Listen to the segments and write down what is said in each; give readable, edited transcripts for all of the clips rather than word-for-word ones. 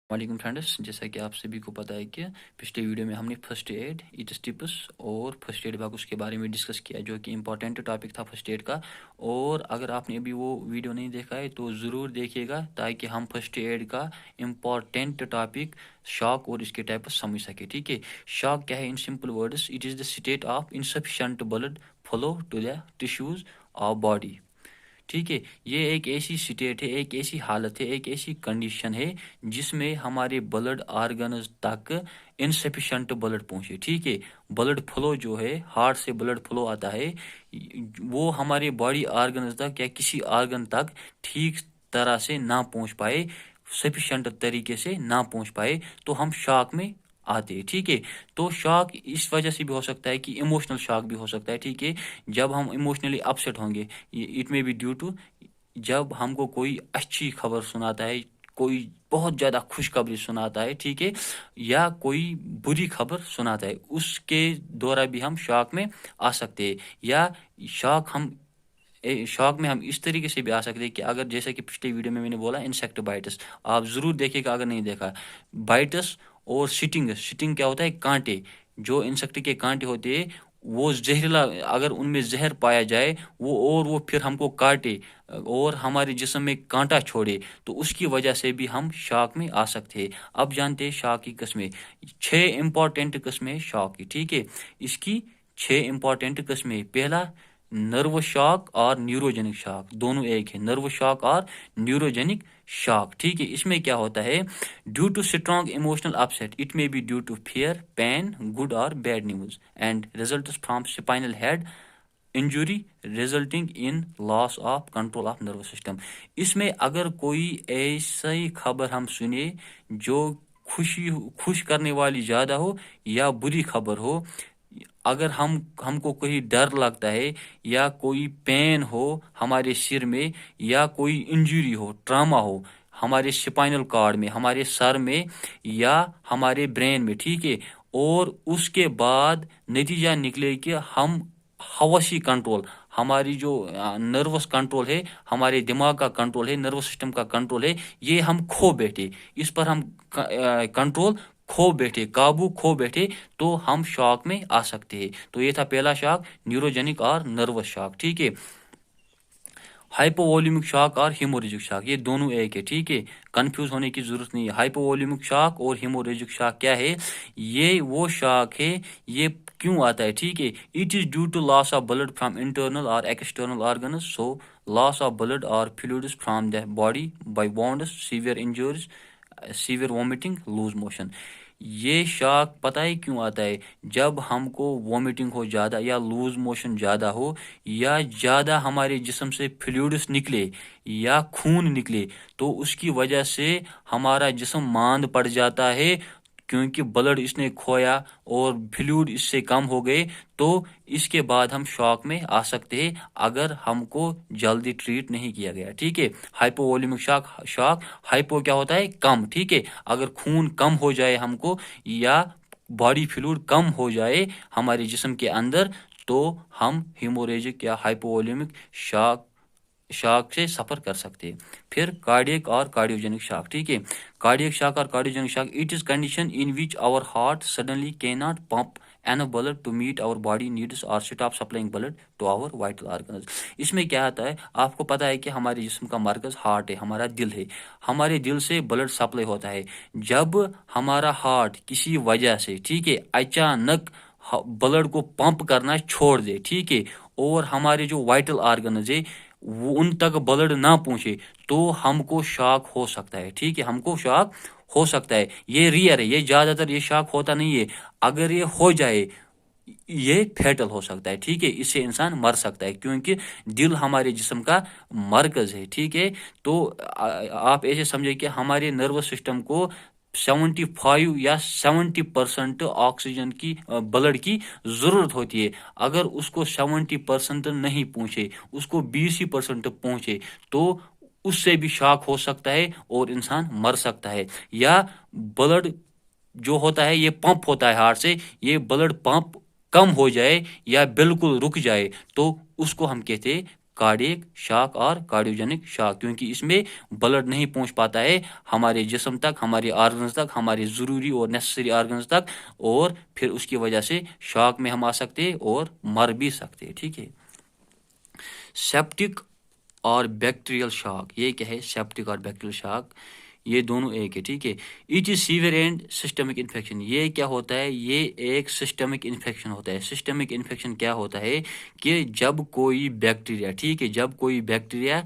वालेकुम फ्रेंड्स, जैसा कि आप सभी को पता है कि पिछले वीडियो में हमने फर्स्ट एड, इट्स टिप्स और फर्स्ट एड बॉक्स के बारे में डिस्कस किया, जो कि इम्पॉर्टेंट टॉपिक था फर्स्ट एड का। और अगर आपने अभी वो वीडियो नहीं देखा है तो ज़रूर देखिएगा, ताकि हम फर्स्ट एड का इम्पॉर्टेंट टॉपिक शॉक और इसके टाइप्स समझ सके। ठीक है, शॉक क्या है? In simple words, it is the state of insufficient blood flow to the tissues of body. ठीक है, ये एक ऐसी स्टेट है, एक ऐसी हालत है, एक ऐसी कंडीशन है जिसमें हमारे ब्लड ऑर्गन्स तक इनसफिशेंट ब्लड पहुंचे। ठीक है, ब्लड फ्लो जो है, हार्ट से ब्लड फ्लो आता है, वो हमारे बॉडी ऑर्गन्स तक या किसी ऑर्गन तक ठीक तरह से ना पहुंच पाए, सफिशेंट तरीके से ना पहुंच पाए, तो हम शॉक में आते हैं। ठीक है, तो शॉक इस वजह से भी हो सकता है कि इमोशनल शॉक भी हो सकता है। ठीक है, जब हम इमोशनली अपसेट होंगे, it may be due to, जब हमको कोई अच्छी खबर सुनाता है, कोई बहुत ज़्यादा खुशखबरी सुनाता है, ठीक है, या कोई बुरी खबर सुनाता है, उसके द्वारा भी हम शॉक में आ सकते हैं। या शॉक में हम इस तरीके से भी आ सकते हैं कि अगर, जैसे कि पिछले वीडियो में मैंने बोला, इंसेक्ट बाइटस, आप ज़रूर देखिएगा अगर नहीं देखा। बाइटस और सिटिंग क्या होता है? कांटे। जो इंसेक्ट के कांटे होते हैं, वो जहरीला, अगर उनमें जहर पाया जाए, वो फिर हमको काटे और हमारे जिस्म में कांटा छोड़े, तो उसकी वजह से भी हम शॉक में आ सकते हैं। अब जानते हैं शॉक की किस्में। 6 इंपॉर्टेंट किस्में हैं शॉक की। ठीक है, इसकी 6 इंपॉर्टेंट किस्में। पहला, नर्व शॉक और न्यूरोजेनिक शॉक, दोनों एक है, नर्व शॉक और न्यूरोजेनिक शॉक। ठीक है, इसमें क्या होता है? Due to strong emotional upset, it may be due to fear, pain, good और bad news, and results from spinal head injury resulting in loss of control of nervous system. इसमें अगर कोई ऐसी खबर हम सुने जो खुश करने वाली ज़्यादा हो या बुरी खबर हो, अगर हमको कोई डर लगता है, या कोई पेन हो हमारे सिर में, या कोई इंजरी हो, ट्रामा हो हमारे स्पाइनल कॉर्ड में, हमारे सर में, या हमारे ब्रेन में, ठीक है, और उसके बाद नतीजा निकले कि हम हवसी कंट्रोल, हमारी जो नर्वस कंट्रोल है, हमारे दिमाग का कंट्रोल है, नर्वस सिस्टम का कंट्रोल है, ये हम खो बैठे, इस पर हम कंट्रोल खो बैठे, काबू खो बैठे, तो हम शॉक में आ सकते हैं। तो ये था पहला शॉक, न्यूरोजेनिक और नर्वस शॉक। ठीक है, हाइपोवॉल्यूमिक शॉक और हीमोरेजिक शॉक, ये दोनों एक है। ठीक है, कंफ्यूज होने की जरूरत नहीं है। हाइपोवॉल्यूमिक शॉक और हीमोरेजिक शॉक क्या है? ये वो शॉक है, ये क्यों आता है? ठीक है, it is due to loss of blood from internal और external organs, so loss of blood और fluids from the body by wounds, severe injuries, severe vomiting, loose motion. ये शॉक पता है क्यों आता है? जब हमको वॉमिटिंग हो ज़्यादा, या लूज मोशन ज़्यादा हो, या ज़्यादा हमारे जिस्म से फ्लूइड्स निकले या खून निकले, तो उसकी वजह से हमारा जिस्म मांद पड़ जाता है, क्योंकि ब्लड इसने खोया और फ्लूइड इससे कम हो गए, तो इसके बाद हम शॉक में आ सकते हैं अगर हमको जल्दी ट्रीट नहीं किया गया। ठीक है, हाइपोवॉल्यूमिक शॉक, हाइपो क्या होता है? कम। ठीक है, अगर खून कम हो जाए हमको, या बॉडी फ्लूइड कम हो जाए हमारे जिस्म के अंदर, तो हम हीमोरेजिक या हाइपोवॉल्यूमिक शॉक से सफ़र कर सकते हैं। फिर कार्डियक और कार्डियोजेनिक शॉक। ठीक है, कार्डियक शॉक और cardiogenic shock, it is condition in which our heart suddenly cannot pump an blood to meet our body needs और stop supplying blood to our vital organs. इसमें क्या आता है? आपको पता है कि हमारे जिस्म का मरकज हार्ट है, हमारा दिल है, हमारे दिल से ब्लड सप्लाई होता है। जब हमारा हार्ट किसी वजह से, ठीक है, अचानक ब्लड को पंप करना छोड़ दे, ठीक है, और हमारे जो वाइटल ऑर्गन्स है वो उन तक ब्लड ना पहुंचे, तो हमको शॉक हो सकता है। ठीक है, हमको शॉक हो सकता है। ये रियर है, ये ज़्यादातर ये शॉक होता नहीं है। अगर ये हो जाए, ये फैटल हो सकता है। ठीक है, इससे इंसान मर सकता है, क्योंकि दिल हमारे जिस्म का मरकज है। ठीक है, तो आप ऐसे समझे कि हमारे नर्वस सिस्टम को 75 या 70% ऑक्सीजन की, ब्लड की ज़रूरत होती है। अगर उसको 70% नहीं पहुँचे, उसको 20% पहुँचे, तो उससे भी शॉक हो सकता है और इंसान मर सकता है। या ब्लड जो होता है, ये पंप होता है हार्ट से, ये ब्लड पंप कम हो जाए या बिल्कुल रुक जाए, तो उसको हम कहते हैं कार्डियक शॉक और कार्डियोजेनिक शॉक, क्योंकि इसमें ब्लड नहीं पहुंच पाता है हमारे जिस्म तक, हमारे ऑर्गन्स तक, हमारे ज़रूरी और नेसेसरी ऑर्गन्स तक, और फिर उसकी वजह से शॉक में हम आ सकते हैं और मर भी सकते हैं। ठीक है। सेप्टिक और बैक्टीरियल शॉक, ये क्या है? सेप्टिक और बैक्टीरियल शॉक ये दोनों एक है। ठीक है। It is severe and systemic infection, ये क्या होता है? ये एक सिस्टमिक इन्फेक्शन होता है। सिस्टमिक इन्फेक्शन क्या होता है कि जब कोई बैक्टीरिया, ठीक है, जब कोई बैक्टीरिया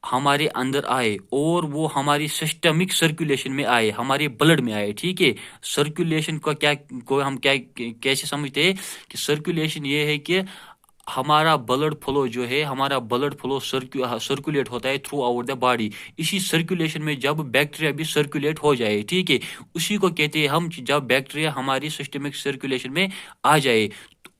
हमारे अंदर आए और वो हमारी सिस्टमिक सर्कुलेशन में आए, हमारे ब्लड में आए। ठीक है। सर्कुलेशन को हम क्या कैसे समझते हैं कि सर्कुलेशन ये है कि हमारा ब्लड फ्लो जो है, हमारा ब्लड फ्लो सर्कुलेट होता है थ्रू आउट द बॉडी। इसी सर्कुलेशन में जब बैक्टीरिया भी सर्कुलेट हो जाए, ठीक है, उसी को कहते हैं हम, जब बैक्टीरिया हमारी सिस्टमिक सर्कुलेशन में आ जाए।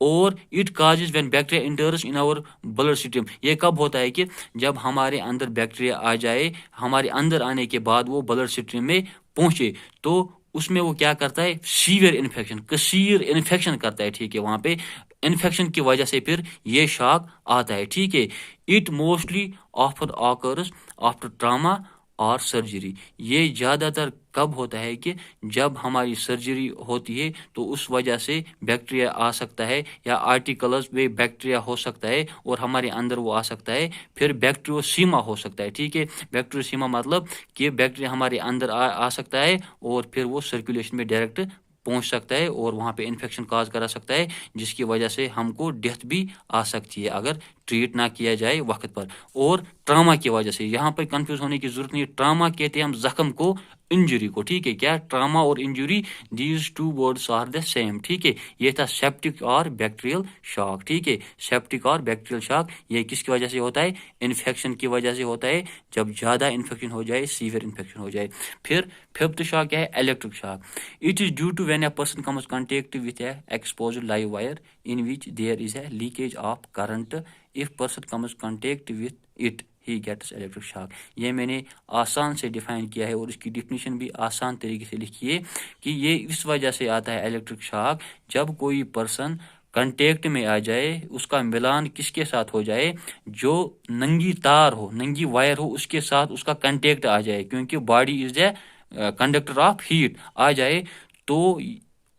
और it causes when bacteria enters in our blood stream, ये कब होता है कि जब हमारे अंदर बैक्टीरिया आ जाए, हमारे अंदर आने के बाद वो ब्लड स्ट्रीम में पहुंचे, तो उसमें वो क्या करता है? सीवियर इन्फेक्शन, कसीर इन्फेक्शन करता है। ठीक है। वहां पे इन्फेक्शन की वजह से फिर ये शॉक आता है। ठीक है। It mostly offer occurs after trauma और सर्जरी, ये ज़्यादातर कब होता है कि जब हमारी सर्जरी होती है, तो उस वजह से बैक्टीरिया आ सकता है, या आर्टिकल्स में बैक्टीरिया हो सकता है और हमारे अंदर वो आ सकता है, फिर बैक्टीरियोसीमा हो सकता है। ठीक है। बैक्टीरियोसीमा मतलब कि बैक्टीरिया हमारे अंदर आ सकता है और फिर वो सर्कुलेशन में डायरेक्ट पहुंच सकता है और वहाँ पे इन्फेक्शन काज करा सकता है, जिसकी वजह से हमको डेथ भी आ सकती है अगर ट्रीट ना किया जाए वक्त पर। और ट्रामा की वजह से, यहाँ पर कंफ्यूज होने की जरूरत नहीं, ट्रामा कहते हैं हम जख्म को, इंजरी को। ठीक है। क्या? ट्रामा और injury, these two words are the same. ठीक है। ये था सेप्टिक और बैक्टीरियल शॉक। ठीक है। सेप्टिक और बैक्टीरियल शॉक ये किसकी वजह से होता है? इन्फेक्शन की वजह से होता है, जब ज़्यादा इन्फेक्शन हो जाए, सीवियर इन्फेक्शन हो जाए। फिर फिफ्थ शॉक क्या है? Electric shock. It is due to when a person comes contact with a exposed live wire in which there is a leakage of current, if person comes contact with it he gets electric shock. ये मैंने आसान से define किया है और इसकी definition भी आसान तरीके से लिखी है कि ये इस वजह से आता है इलेक्ट्रिक शॉक, जब कोई पर्सन कांटेक्ट में आ जाए, उसका मिलान किसके साथ हो जाए? जो नंगी तार हो, नंगी वायर हो, उसके साथ उसका कांटेक्ट आ जाए, क्योंकि body is a conductor of heat आ जाए, तो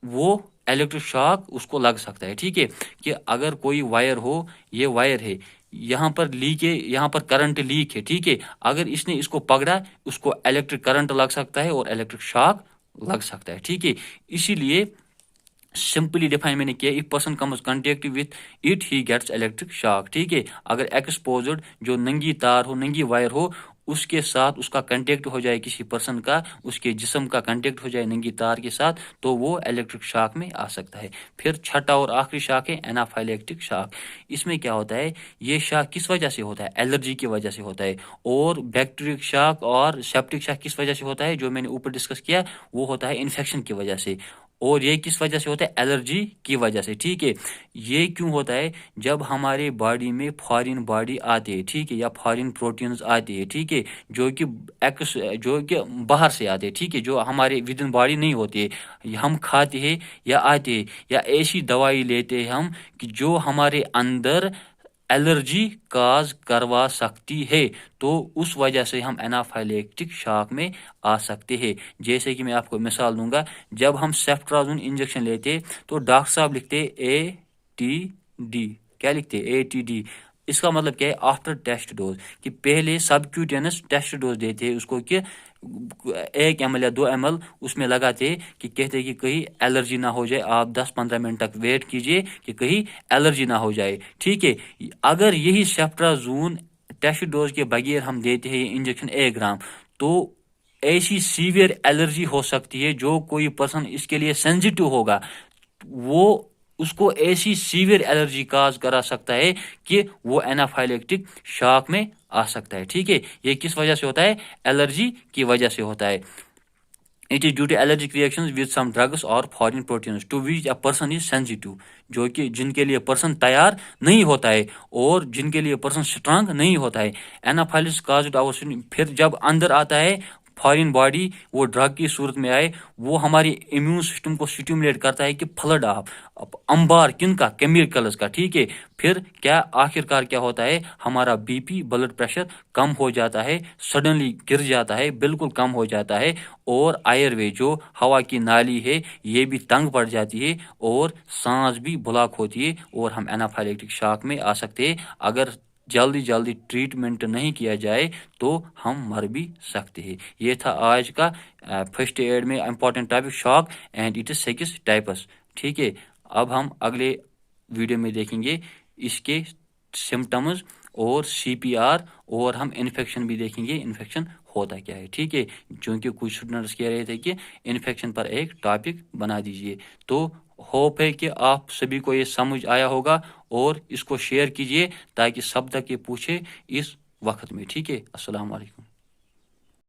वो इलेक्ट्रिक शॉक उसको लग सकता है। ठीक है। कि अगर कोई वायर हो, ये वायर है, यहाँ पर लीक है, यहाँ पर करंट लीक है। ठीक है। अगर इसने इसको पकड़ा, उसको इलेक्ट्रिक करंट लग सकता है और इलेक्ट्रिक शॉक लग सकता है। ठीक है। इसीलिए सिंपली डिफाइन मैंने किया, if person comes contact with it he gets electric shock. ठीक है। अगर एक्सपोज्ड, जो नंगी तार हो, नंगी वायर हो, उसके साथ उसका कांटेक्ट हो जाए, किसी पर्सन का, उसके जिस्म का कांटेक्ट हो जाए नंगी तार के साथ, तो वो इलेक्ट्रिक शॉक में आ सकता है। फिर छठा और आखिरी शॉक है एनाफाइलेक्टिक शॉक। इसमें क्या होता है? ये शॉक किस वजह से होता है? एलर्जी की वजह से होता है। और बैक्टीरियल शॉक और सेप्टिक शॉक किस वजह से होता है? जो मैंने ऊपर डिस्कस किया, वो होता है इन्फेक्शन की वजह से। और ये किस वजह से होता है? एलर्जी की वजह से। ठीक है। ये क्यों होता है? जब हमारे बॉडी में फॉरेन बॉडी आते हैं, ठीक है, या फॉरेन प्रोटीन्स आते हैं, ठीक है, जो कि बाहर से आते हैं, ठीक है, जो हमारे विद इन बॉडी नहीं होते हैं, हम खाते हैं या आते हैं, या ऐसी दवाई लेते हैं हम कि जो हमारे अंदर एलर्जी काज करवा सकती है, तो उस वजह से हम एनाफाइलेक्टिक शॉक में आ सकते हैं। जैसे कि मैं आपको मिसाल दूंगा, जब हम सेफ्ट्राजोन इंजेक्शन लेते तो डॉक्टर साहब लिखते ATD, क्या लिखते? ATD। इसका मतलब क्या है? आफ्टर टेस्ट डोज, कि पहले सबक्यूटेनस टेस्ट डोज देते हैं उसको, कि 1 ml या 2 ml उसमें लगाते, कि कहते कि कहीं एलर्जी ना हो जाए, आप 10-15 मिनट तक वेट कीजिए कि कहीं एलर्जी ना हो जाए। ठीक है। अगर यही सेफ्ट्राजोन टेस्ट डोज के बगैर हम देते हैं ये इंजेक्शन 1 ग्राम, तो ऐसी सीवियर एलर्जी हो सकती है, जो कोई पर्सन इसके लिए सेंसिटिव होगा, वो उसको ऐसी सीवियर एलर्जी काज करा सकता है कि वो एनाफाइलेक्टिक शॉक में आ सकता है। ठीक है। ये किस वजह से होता है? एलर्जी की वजह से होता है। It is due to allergic reactions with some drugs और foreign proteins to which a person is sensitive, जो कि जिनके लिए पर्सन तैयार नहीं होता है और जिनके लिए पर्सन स्ट्रांग नहीं होता है। एनाफाइलिस काज्ड आवर, फिर जब अंदर आता है, फॉरेन बॉडी वो ड्रग की सूरत में आए, वो हमारे इम्यून सिस्टम को स्टिमुलेट करता है कि फ्लड ऑफ अंबार किन का, केमिकल्स का, ठीक है। फिर क्या आखिरकार क्या होता है, हमारा बीपी ब्लड प्रेशर कम हो जाता है, सडनली गिर जाता है, बिल्कुल कम हो जाता है, और एयरवे जो हवा की नाली है ये भी तंग पड़ जाती है, और सांस भी ब्लॉक होती है, और हम एनाफाइलेक्टिक शॉक में आ सकते हैं। अगर जल्दी ट्रीटमेंट नहीं किया जाए तो हम मर भी सकते हैं। ये था आज का फर्स्ट एड में important topic, shock and it is 6 types, ठीक है। अब हम अगले वीडियो में देखेंगे इसके सिम्टम्स और सीपीआर, और हम इन्फेक्शन भी देखेंगे, इन्फेक्शन होता क्या है, ठीक है। क्योंकि कुछ स्टूडेंट्स कह रहे थे कि इन्फेक्शन पर एक टॉपिक बना दीजिए। तो होप है कि आप सभी को ये समझ आया होगा, और इसको शेयर कीजिए ताकि सब तक ये पूछे इस वक्त में, ठीक है। अस्सलाम वालेकुम।